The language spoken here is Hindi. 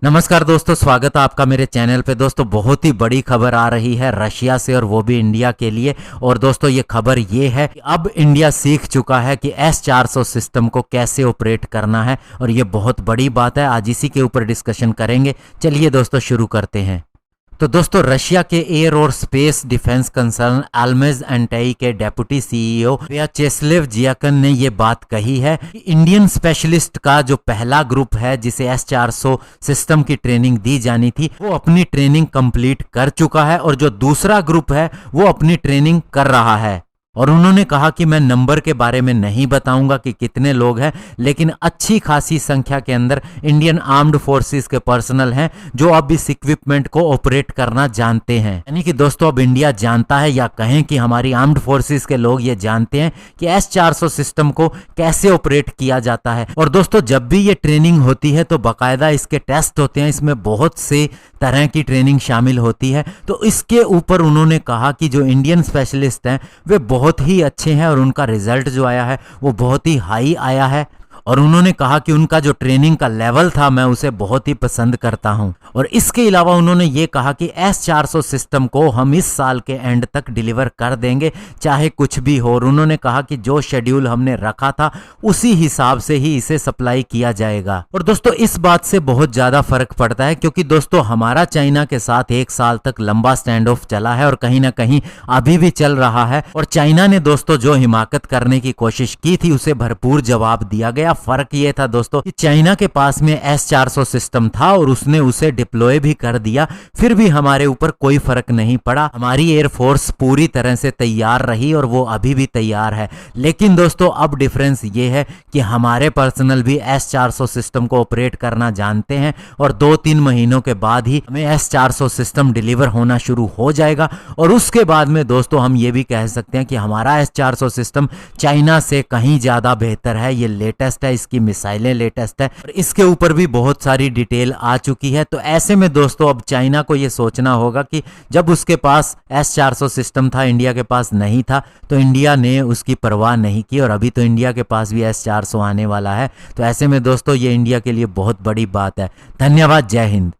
नमस्कार दोस्तों, स्वागत है आपका मेरे चैनल पे। दोस्तों बहुत ही बड़ी खबर आ रही है रशिया से, और वो भी इंडिया के लिए। और दोस्तों ये खबर ये है कि अब इंडिया सीख चुका है कि S-400 सिस्टम को कैसे ऑपरेट करना है, और ये बहुत बड़ी बात है। आज इसी के ऊपर डिस्कशन करेंगे। चलिए दोस्तों शुरू करते हैं। तो दोस्तों रशिया के एयर और स्पेस डिफेंस कंसर्न एल्मेज एंटेई के डेप्यूटी सीईओ व्याचेस्लेव जियाकन ने ये बात कही है कि इंडियन स्पेशलिस्ट का जो पहला ग्रुप है जिसे S-400 सिस्टम की ट्रेनिंग दी जानी थी, वो अपनी ट्रेनिंग कंप्लीट कर चुका है, और जो दूसरा ग्रुप है वो अपनी ट्रेनिंग कर रहा है। और उन्होंने कहा कि मैं नंबर के बारे में नहीं बताऊंगा कि कितने लोग हैं, लेकिन अच्छी खासी संख्या के अंदर इंडियन आर्म्ड फोर्सेस के पर्सनल हैं जो अब इस इक्विपमेंट को ऑपरेट करना जानते हैं। यानी कि दोस्तों अब इंडिया जानता है, या कहें कि हमारी आर्म्ड फोर्सेस के लोग ये जानते हैं कि S-400 सिस्टम को कैसे ऑपरेट किया जाता है। और दोस्तों जब भी ये ट्रेनिंग होती है तो बाकायदा इसके टेस्ट होते हैं, इसमें बहुत से तरह की ट्रेनिंग शामिल होती है। तो इसके ऊपर उन्होंने कहा कि जो इंडियन स्पेशलिस्ट हैं वे बहुत ही अच्छे हैं, और उनका रिजल्ट जो आया है वो बहुत ही हाई आया है। और उन्होंने कहा कि उनका जो ट्रेनिंग का लेवल था मैं उसे बहुत ही पसंद करता हूं। और इसके अलावा उन्होंने ये कहा कि S-400 सिस्टम को हम इस साल के एंड तक डिलीवर कर देंगे, चाहे कुछ भी हो। और उन्होंने कहा कि जो शेड्यूल हमने रखा था उसी हिसाब से ही इसे सप्लाई किया जाएगा। और दोस्तों इस बात से बहुत ज्यादा फर्क पड़ता है, क्योंकि दोस्तों हमारा चाइना के साथ 1 साल तक लंबा स्टैंड ऑफ चला है, और कहीं ना कहीं अभी भी चल रहा है। और चाइना ने दोस्तों जो हिमाकत करने की कोशिश की थी उसे भरपूर जवाब दिया गया। फर्क ये था दोस्तों कि चाइना के पास में S-400 सिस्टम था और उसने उसे डिप्लॉय भी कर दिया, फिर भी हमारे ऊपर कोई फर्क नहीं पड़ा। हमारी एयरफोर्स पूरी तरह से तैयार रही, और वो अभी भी तैयार है। लेकिन दोस्तों अब डिफरेंस ये है कि हमारे पर्सनल भी S-400 सिस्टम को ऑपरेट करना जानते हैं, और 2-3 महीनों के बाद ही हमें S-400 सिस्टम डिलीवर होना शुरू हो जाएगा। और उसके बाद में दोस्तों हम ये भी कह सकते हैं कि हमारा S-400 सिस्टम चाइना से कहीं ज्यादा बेहतर है। ये लेटेस्ट है, इसकी मिसाइलें लेटेस्ट है, और इसके ऊपर भी बहुत सारी डिटेल आ चुकी है। तो ऐसे में दोस्तों अब चाइना को ये सोचना होगा कि जब उसके पास S-400 सिस्टम था, इंडिया के पास नहीं था, तो इंडिया ने उसकी परवाह नहीं की, और अभी तो इंडिया के पास भी S-400 आने वाला है। तो ऐसे में दोस्तों ये इंडिया के लिए बहुत बड़ी बात है। धन्यवाद, जय हिंद।